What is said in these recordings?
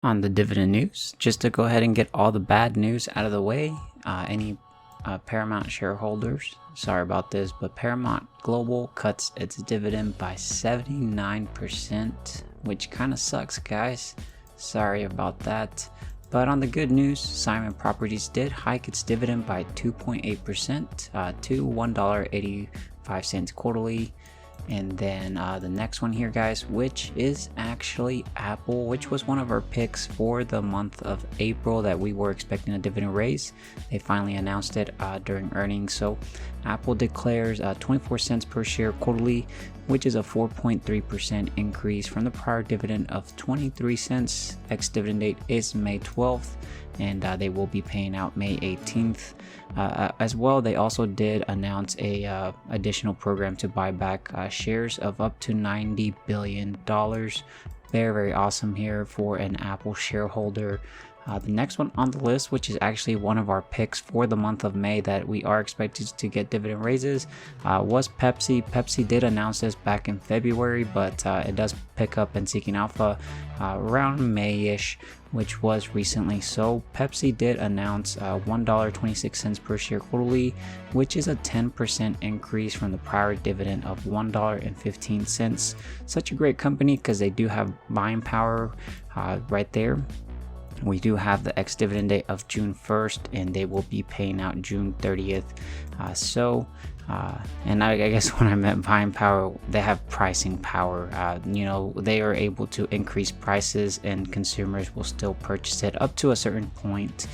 On the dividend news, just to go ahead and get all the bad news out of the way, any Paramount shareholders, sorry about this, but Paramount Global cuts its dividend by 79%, which kind of sucks, guys. Sorry about that. But on the good news, Simon Properties did hike its dividend by 2.8% to $1.85 quarterly. And then the next one here, guys, which is actually Apple, which was one of our picks for the month of April that we were expecting a dividend raise. They finally announced it during earnings. So Apple declares 24 cents per share quarterly, which is a 4.3% increase from the prior dividend of 23 cents. Ex-dividend date is May 12th, and they will be paying out May 18th. As well, they also did announce a additional program to buy back shares of up to $90 billion. Very awesome here for an Apple shareholder. The next one on the list, which is actually one of our picks for the month of May that we are expected to get dividend raises, was Pepsi. Pepsi did announce this back in February, but it does pick up in Seeking Alpha around May-ish, which was recently. So Pepsi did announce $1.26 per share quarterly, which is a 10% increase from the prior dividend of $1.15. Such a great company because they do have buying power right there. We do have the ex-dividend date of June 1st, and they will be paying out June 30th. And I guess when I meant buying power, they have pricing power. They are able to increase prices, and consumers will still purchase it up to a certain point.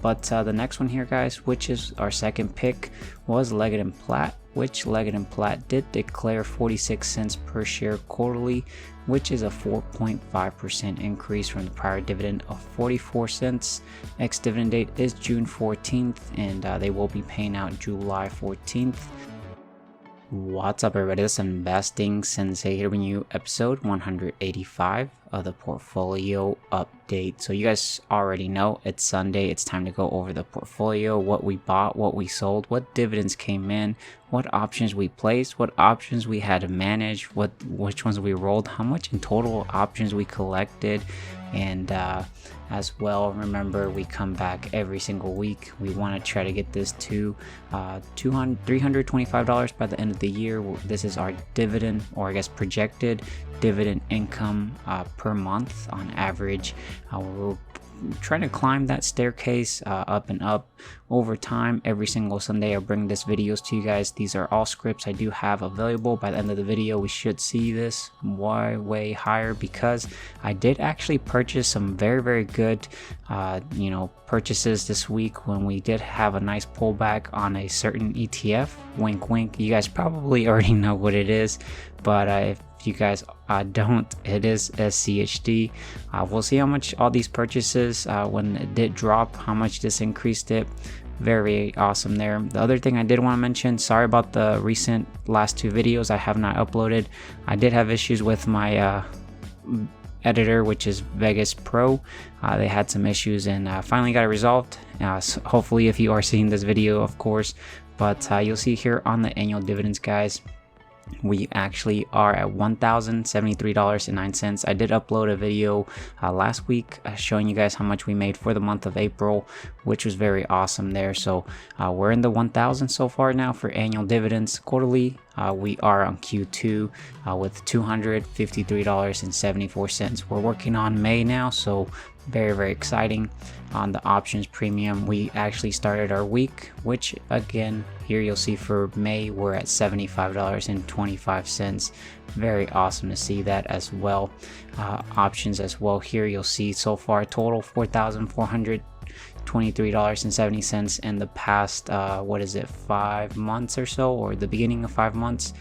But the next one here, guys, which is our second pick, was Leggett & Platt, which Leggett & Platt did declare 46 cents per share quarterly, which is a 4.5% increase from the prior dividend of 44 cents. Ex-dividend date is June 14th, and they will be paying out July 14th. What's up, everybody? This is Investing Sensei here with you, episode 185 of the portfolio update. So you guys already know it's Sunday. It's time to go over the portfolio, what we bought, what we sold, what dividends came in, what options we placed, what options we had to manage, which ones we rolled, how much in total options we collected. And as well, remember, we come back every single week. We want to try to get this to $325 by the end of the year. This is our dividend, or I guess projected dividend income per month on average. We're trying to climb that staircase up and up over time. Every single Sunday I bring this videos to you guys. These are all scripts I do have available. By the end of the video, we should see this way higher, because I did actually purchase some very good purchases this week when we did have a nice pullback on a certain ETF. Wink wink, you guys probably already know what it is, but if you guys don't, it is SCHD. We'll see how much all these purchases, when it did drop, how much this increased it. Very awesome there. The other thing I did want to mention, sorry about the recent last two videos I have not uploaded. I did have issues with my editor, which is Vegas Pro. They had some issues, and finally got it resolved. So hopefully, if you are seeing this video, of course. But you'll see here on the annual dividends, guys, we actually are at $1,073.09. I did upload a video last week showing you guys how much we made for the month of April, which was very awesome there. So we're in the 1,000 so far now for annual dividends quarterly. We are on Q2 with $253.74. We're working on May now, so very exciting. On the options premium, we actually started our week, which again, here you'll see for May, we're at $75.25. Very awesome to see that as well. Options as well, here you'll see so far total $4,423.70 in the past 5 months or so, or the beginning of 5 months.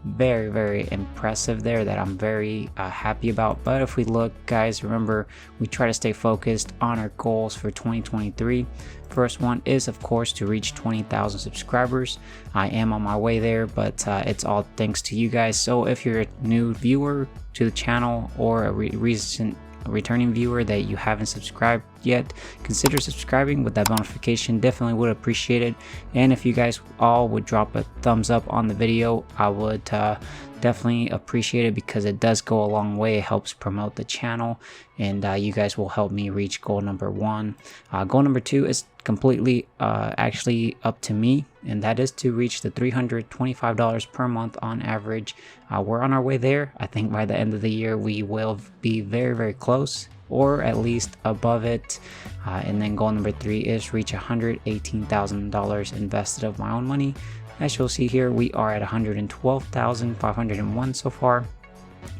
Very impressive there, that I'm very happy about. But if we look, guys, remember, we try to stay focused on our goals for 2023. First one is, of course, to reach 20,000 subscribers. I am on my way there, but it's all thanks to you guys. So if you're a new viewer to the channel, or a recent returning viewer that you haven't subscribed yet, consider subscribing with that notification. Definitely would appreciate it. And if you guys all would drop a thumbs up on the video, I would definitely appreciate it, because it does go a long way. It helps promote the channel, and you guys will help me reach goal number 1. Goal number 2 is completely actually up to me, and that is to reach the $325 per month on average. We're on our way there. I think by the end of the year we will be very close, or at least above it. And then goal number 3 is reach $118,000 invested of my own money. As you'll see here, we are at 112,501 so far.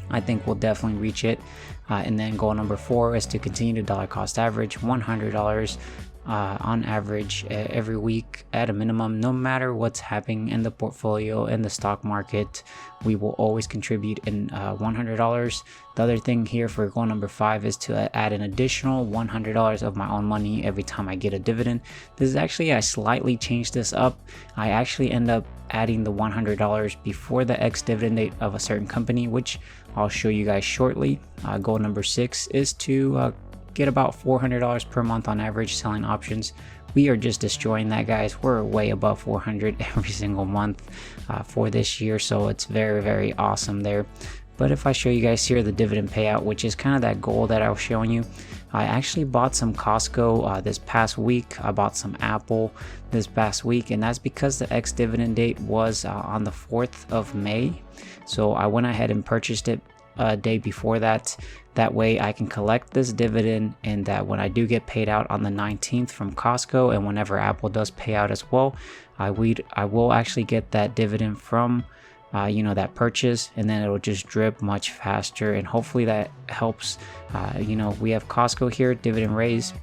I think we'll definitely reach it. And then goal number 4 is to continue to dollar cost average $100 on average every week at a minimum. No matter what's happening in the portfolio, in the stock market, we will always contribute in $100. The other thing here for goal number 5 is to add an additional $100 of my own money every time I get a dividend. This is actually, I slightly changed this up. I actually end up adding the $100 before the ex-dividend date of a certain company, which I'll show you guys shortly. Goal number 6 is to get about $400 per month on average selling options. We are just destroying that, guys. We're way above 400 every single month for this year, so it's very awesome there. But if I show you guys here the dividend payout, which is kind of that goal that I was showing you, I actually bought some Costco this past week. I bought some Apple this past week, and that's because the ex-dividend date was on the 4th of May. So I went ahead and purchased it a day before that. That way I can collect this dividend, and that when I do get paid out on the 19th from Costco, and whenever Apple does pay out as well, I will actually get that dividend from you know, that purchase, and then it'll just drip much faster, and hopefully that helps. You know, we have Costco here, dividend raise.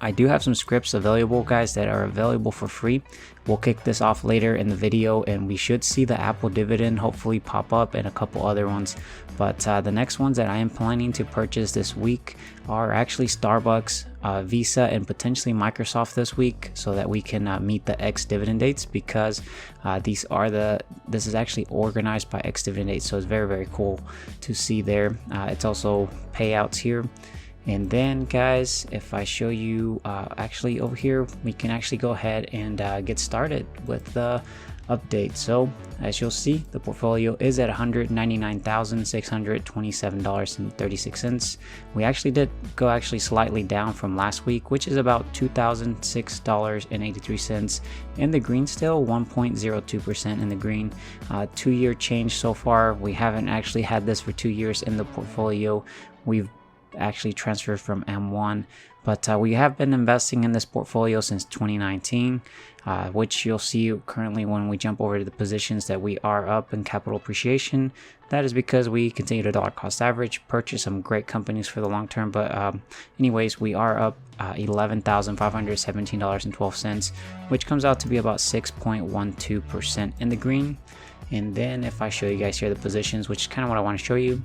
I do have some scripts available, guys, that are available for free. We'll kick this off later in the video, and we should see the Apple dividend hopefully pop up, and a couple other ones. But the next ones that I am planning to purchase this week are actually Starbucks, Visa, and potentially Microsoft this week, so that we can meet the ex-dividend dates, because this is actually organized by ex-dividend dates, so it's very cool to see there. It's also payouts here. And then, guys, if I show you actually over here, we can actually go ahead and get started with the update. So as you'll see, the portfolio is at $199,627.36. We actually did go slightly down from last week, which is about $2,006.83 in the green, still 1.02% in the green. 2-year change so far. We haven't actually had this for 2 years in the portfolio. We've actually transferred from M1, but we have been investing in this portfolio since 2019, which you'll see currently when we jump over to the positions that we are up in capital appreciation. That is because we continue to dollar cost average, purchase some great companies for the long term. But anyways, we are up $11,517.12, which comes out to be about 6.12% in the green. And then if I show you guys here the positions, which is kind of what I want to show you.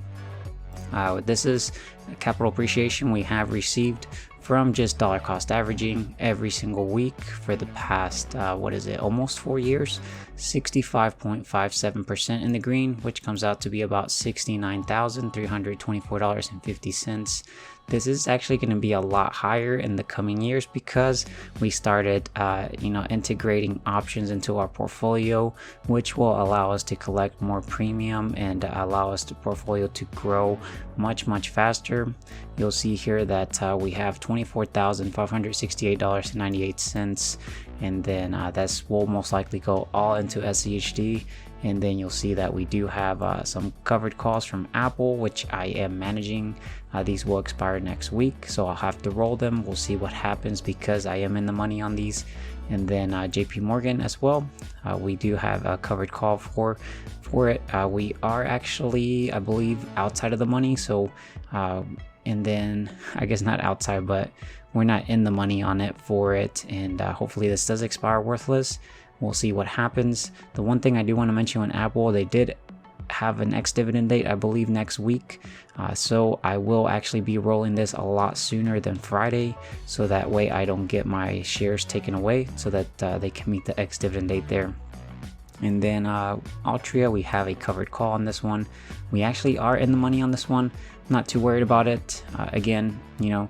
This is capital appreciation we have received from just dollar cost averaging every single week for the past almost 4 years. 65.57% in the green, which comes out to be about $69,324.50. This is actually going to be a lot higher in the coming years, because we started integrating options into our portfolio, which will allow us to collect more premium and allow us the portfolio to grow much faster. You'll see here that we have $24,568.98, and then that will most likely go all into SCHD. And then you'll see that we do have some covered calls from Apple, which I am managing. These will expire next week, so I'll have to roll them. We'll see what happens, because I am in the money on these. And then JP Morgan as well. We do have a covered call for it. We are actually, I believe, outside of the money. So, and then I guess not outside, but we're not in the money on it for it. And hopefully this does expire worthless. We'll see what happens. The one thing I do want to mention on Apple, they did have an ex-dividend date, I believe, next week. So I will actually be rolling this a lot sooner than Friday, so that way I don't get my shares taken away, so that they can meet the ex-dividend date there. And then Altria, we have a covered call on this one. We actually are in the money on this one. not too worried about it. Again, you know,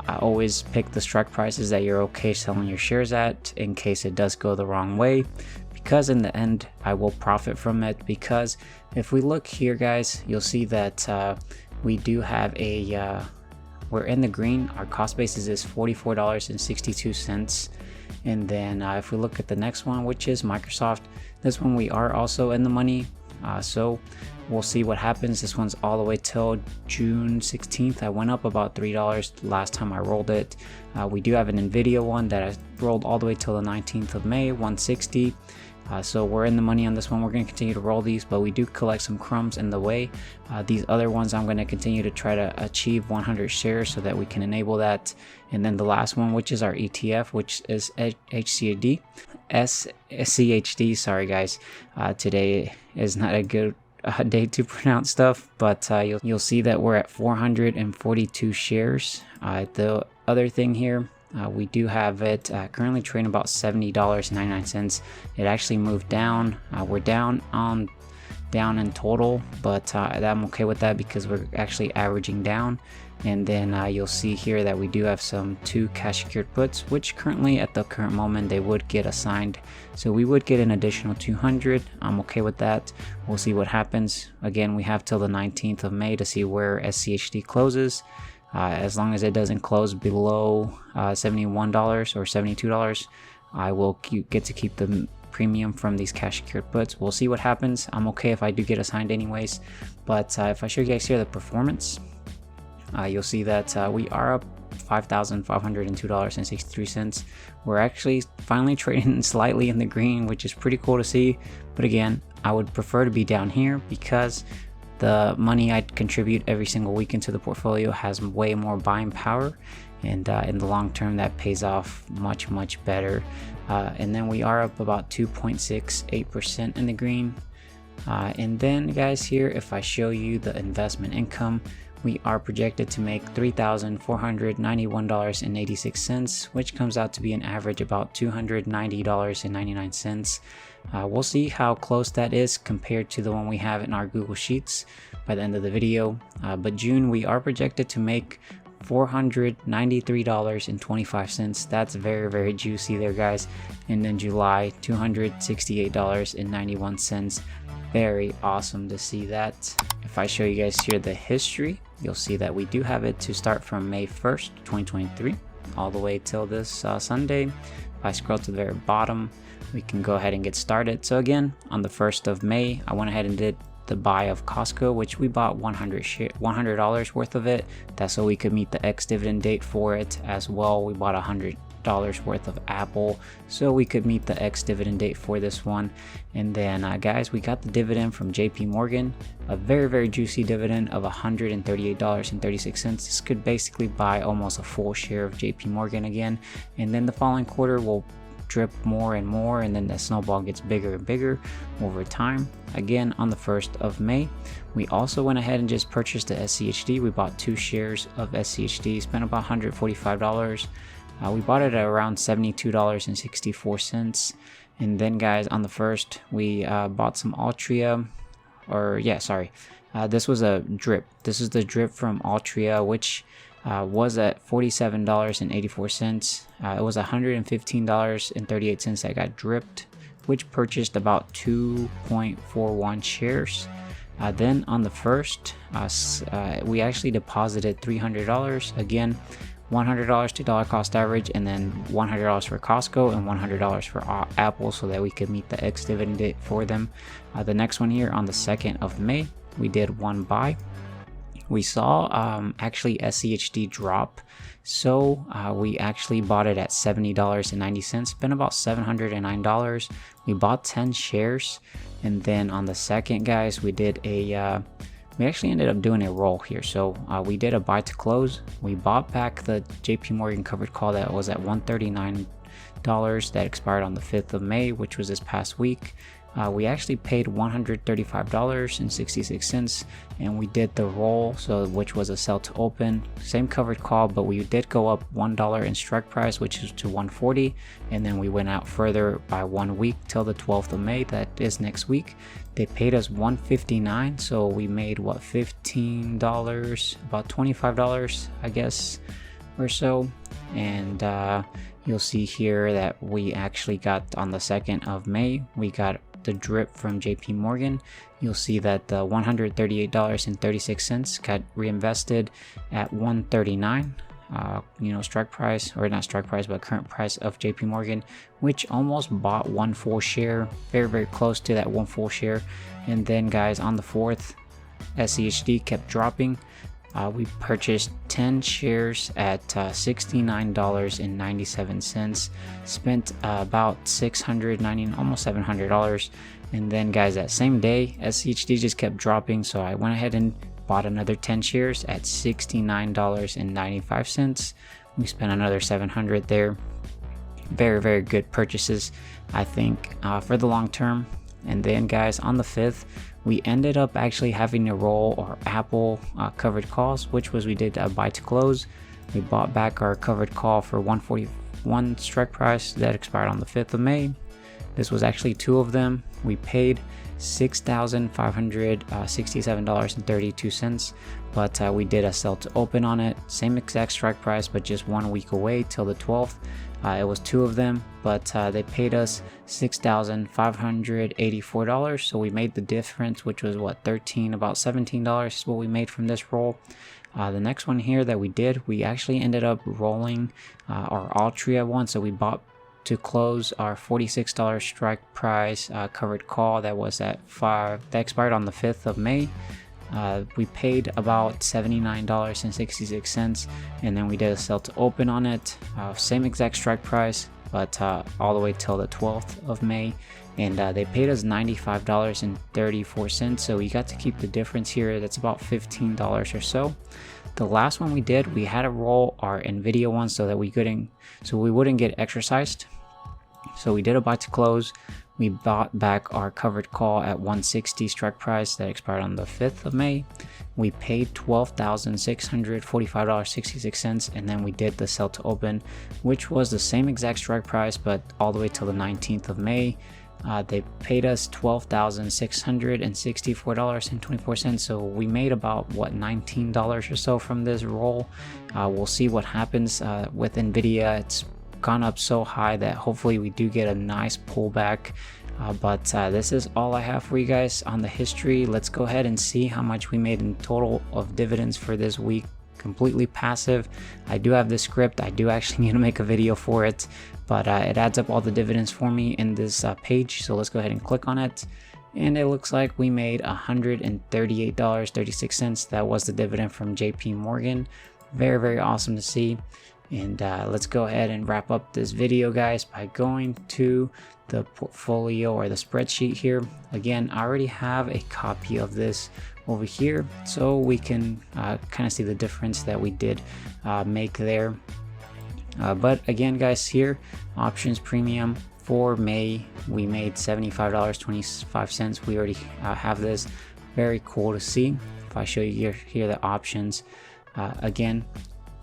I always pick the strike prices that you're okay selling your shares at in case it does go the wrong way, because in the end I will profit from it. Because if we look here, guys, you'll see that we do have a we're in the green. Our cost basis is $44.62. And then if we look at the next one, which is Microsoft, this one we are also in the money. So we'll see what happens. This one's all the way till June 16th. I went up about $3 last time I rolled it. We do have an Nvidia one that I rolled all the way till the 19th of May, 160. So we're in the money on this one. We're going to continue to roll these, but we do collect some crumbs in the way. These other ones I'm going to continue to try to achieve 100 shares so that we can enable that. And then the last one, which is our ETF, which is SCHD. Sorry guys, today is not a good day to pronounce stuff, but you'll see that we're at 442 shares. The other thing here, we do have it currently trading about $70.99. It actually moved down. We're down in total, but I'm okay with that because we're actually averaging down. And then you'll see here that we do have some 2 cash secured puts, which currently at the current moment they would get assigned, so we would get an additional 200. I'm okay with that. We'll see what happens. Again, we have till the 19th of May to see where SCHD closes. As long as it doesn't close below $71 or $72, I will get to keep the premium from these cash secured puts. We'll see what happens. I'm okay if I do get assigned anyways. But if I show you guys here the performance, you'll see that we are up $5,502.63. We're actually finally trading slightly in the green, which is pretty cool to see. But again, I would prefer to be down here because the money I contribute every single week into the portfolio has way more buying power, and in the long term that pays off much better. And then we are up about 2.68% in the green. And then guys, here if I show you the investment income, we are projected to make $3,491.86, which comes out to be an average about $290.99. We'll see how close that is compared to the one we have in our Google Sheets by the end of the video. But June, we are projected to make $493.25. That's very juicy there, guys. And then July, $268.91. Very awesome to see that. If I show you guys here the history, you'll see that we do have it to start from May 1st, 2023, all the way till this Sunday. If I scroll to the very bottom, we can go ahead and get started. So again, on the 1st of May, I went ahead and did the buy of Costco, which we bought $100 worth of it. That's so we could meet the ex-dividend date for it as well. We bought $100 worth of Apple so we could meet the ex-dividend date for this one. And then guys, we got the dividend from JP Morgan, a very juicy dividend of $138.36. This could basically buy almost a full share of JP Morgan again. And then the following quarter will drip more and more, and then the snowball gets bigger and bigger over time. Again, on the 1st of May, we also went ahead and just purchased the SCHD. We bought 2 shares of SCHD, spent about $145. We bought it at around $72.64. And then guys, on the 1st, we bought some Altria, this was a drip. This is the drip from Altria, which was at $47.84. It was $115.38 that got dripped, which purchased about 2.41 shares. Then on the 1st, we actually deposited $300. Again, $100 to dollar cost average, and then $100 for Costco and $100 for Apple so that we could meet the ex-dividend date for them. The next one here on the 2nd of May, we did one buy. We saw actually SCHD drop, so we actually bought it at $70.90, spent about $709. We bought 10 shares, and then on the 2nd, guys, we did a we actually ended up doing a roll here. So we did a buy to close. We bought back the JP Morgan covered call that was at $139 that expired on the 5th of May, which was this past week. we actually paid $135.66, and we did the roll, so which was a sell to open, same covered call, but we did go up $1 in strike price, which is to 140, and then we went out further by 1 week till the 12th of May. That is next week. They paid us $159, so we made what, $15, about $25 I guess or so. And you'll see here that we actually got on the 2nd of May, we got the drip from JP Morgan. You'll see that the $138.36 got reinvested at 139, you know, strike price, or not strike price, but current price of JP Morgan, which almost bought 1 full share, very close to that 1 full share. And then guys, on the 4th, SCHD kept dropping. We purchased 10 shares at $69.97, spent about $690, almost $700. And then guys, that same day, SCHD just kept dropping, so I went ahead and bought another 10 shares at $69.95. We spent another $700 there. Very good purchases, I think, for the long term. And then guys, on the 5th, we ended up actually having to roll our Apple covered calls, which was we did a buy to close. We bought back our covered call for 141 strike price that expired on the 5th of May. This was actually 2 of them. We paid $6,567.32, but we did a sell to open on it. Same exact strike price, but just 1 week away till the 12th. It was 2 of them, but they paid us $6,584, so we made the difference, which was what, about $17 is what we made from this roll. The next one here that we did, we actually ended up rolling our Altria one, so we bought to close our $46 strike price covered call that was at that expired on the 5th of May. We paid about $79.66, and then we did a sell to open on it, same exact strike price, but all the way till the 12th of May, and they paid us $95.34, so we got to keep the difference here. That's about $15 or so. The last one we did, we had to roll our Nvidia one so that we wouldn't get exercised. So we did a buy to close. We bought back our covered call at 160 strike price that expired on the 5th of May. We paid $12,645.66, and then we did the sell to open, which was the same exact strike price, but all the way till the 19th of May. They paid us $12,664.24, so we made about what, $19 or so from this roll. We'll see what happens with Nvidia. It's gone up so high that hopefully we do get a nice pullback, but this is all I have for you guys on the history. Let's go ahead and see how much we made in total of dividends for this week, completely passive. I do have this script, I do actually need to make a video for it, but it adds up all the dividends for me in this page. So let's go ahead and click on it, and it looks like we made $138.36. that was the dividend from JP Morgan. Very awesome to see. And let's go ahead and wrap up this video, guys, by going to the portfolio or the spreadsheet here. Again, I already have a copy of this over here, so we can kind of see the difference that we did make there. But again, guys, here, options premium for May, we made $75.25. We already have this. Very cool to see. If I show you here the options, again,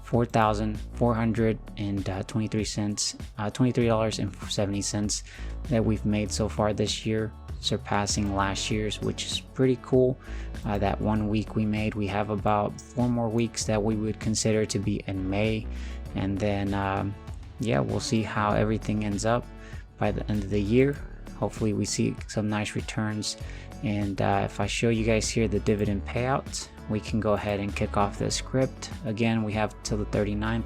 $23.70 that we've made so far this year, surpassing last year's, which is pretty cool. That 1 week we made, we have about 4 more weeks that we would consider to be in May, and then yeah, we'll see how everything ends up by the end of the year. Hopefully we see some nice returns. And if I show you guys here the dividend payout, we can go ahead and kick off the script. Again, we have till the 39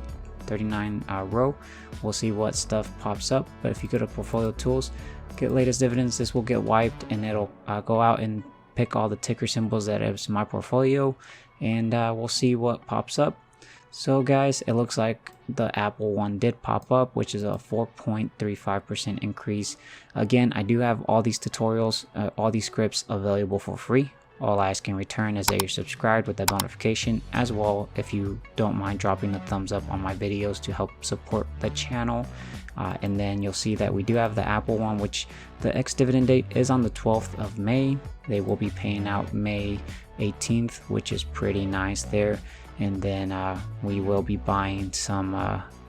row. We'll see what stuff pops up. But if you go to portfolio tools, get latest dividends, this will get wiped, and it'll go out and pick all the ticker symbols that is my portfolio, and we'll see what pops up. So guys, it looks like the Apple one did pop up, which is a 4.35% increase. Again, I do have all these tutorials, all these scripts available for free All I ask in return is that you're subscribed with that notification, as well if you don't mind dropping a thumbs up on my videos to help support the channel. And then you'll see that we do have the Apple one, which the ex-dividend date is on the 12th of May. They will be paying out May 18th, which is pretty nice there. And then we will be buying some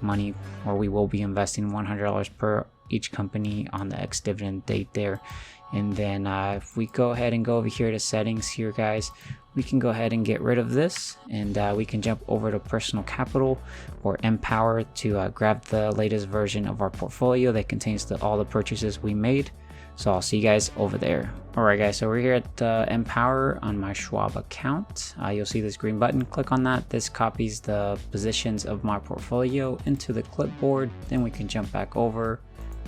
money, or we will be investing $100 per each company on the ex-dividend date there. And then if we go ahead and go over here to settings here, guys, we can go ahead and get rid of this, and we can jump over to personal capital or Empower to grab the latest version of our portfolio that contains all the purchases we made. So I'll see you guys over there. Alright guys, so we're here at Empower on my Schwab account. You'll see this green button, click on that. This copies the positions of my portfolio into the clipboard. Then we can jump back over,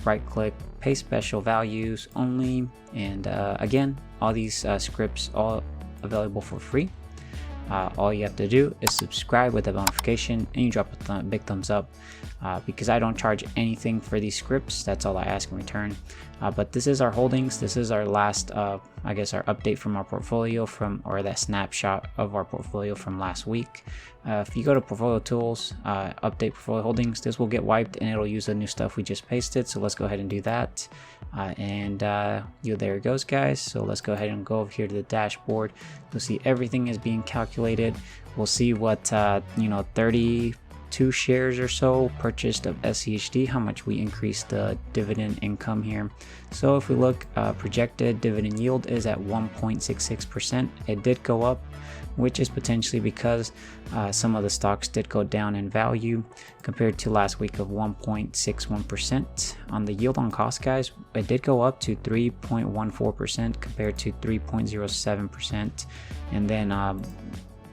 right click, paste special values only, and again, all these scripts all available for free. All you have to do is subscribe with the notification, and you drop a big thumbs up, because I don't charge anything for these scripts. That's all I ask in return. But this is our holdings. This is our last, I guess, our update from our portfolio or that snapshot of our portfolio from last week. If you go to portfolio tools, update portfolio holdings, this will get wiped and it'll use the new stuff we just pasted. So let's go ahead and do that. There it goes, guys. So let's go ahead and go over here to the dashboard. You'll see everything is being calculated. We'll see what 32 shares or so purchased of SCHD, how much we increased the dividend income here. So if we look, projected dividend yield is at 1.66%. It did go up, which is potentially because some of the stocks did go down in value compared to last week of 1.61%. On the yield on cost, guys, it did go up to 3.14% compared to 3.07%. And then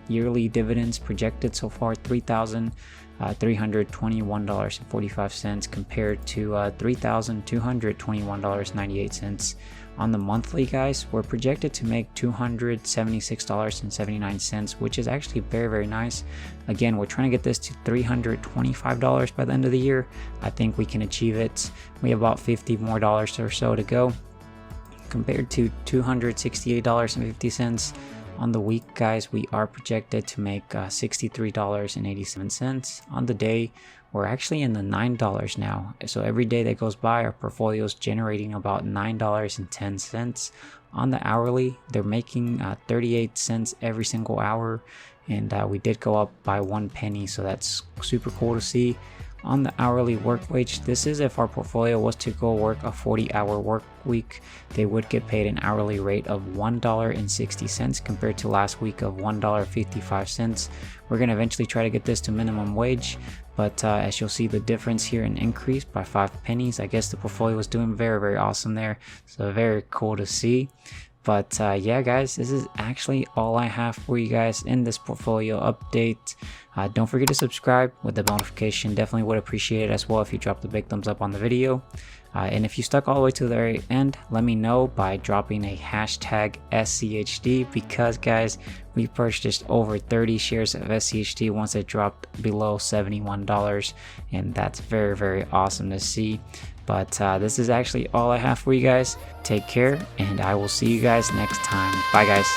yearly dividends projected so far, $3,321.45 compared to $3,221.98. On the monthly, guys, we're projected to make $276.79, which is actually very, very nice. Again, we're trying to get this to $325 by the end of the year. I think we can achieve it. We have about $50 more or so to go compared to $268.50. On the week, guys, we are projected to make $63.87. On the day, we're actually in the $9 now. So every day that goes by, our portfolio is generating about $9.10. On the hourly, they're making 38 cents every single hour. And we did go up by 1 penny, so that's super cool to see. On the hourly work wage, this is if our portfolio was to go work a 40-hour work week, they would get paid an hourly rate of $1.60 compared to last week of $1.55. We're going to eventually try to get this to minimum wage, but as you'll see, the difference here in increase by 5 pennies. I guess the portfolio was doing very, very awesome there, so very cool to see. But yeah, guys, this is actually all I have for you guys in this portfolio update. Don't forget to subscribe with the notification. Definitely would appreciate it as well if you drop the big thumbs up on the video. And if you stuck all the way to the very end, let me know by dropping a hashtag SCHD, because, guys, we purchased over 30 shares of SCHD once it dropped below $71, and that's very, very awesome to see. But this is actually all I have for you guys. Take care, and I will see you guys next time. Bye, guys.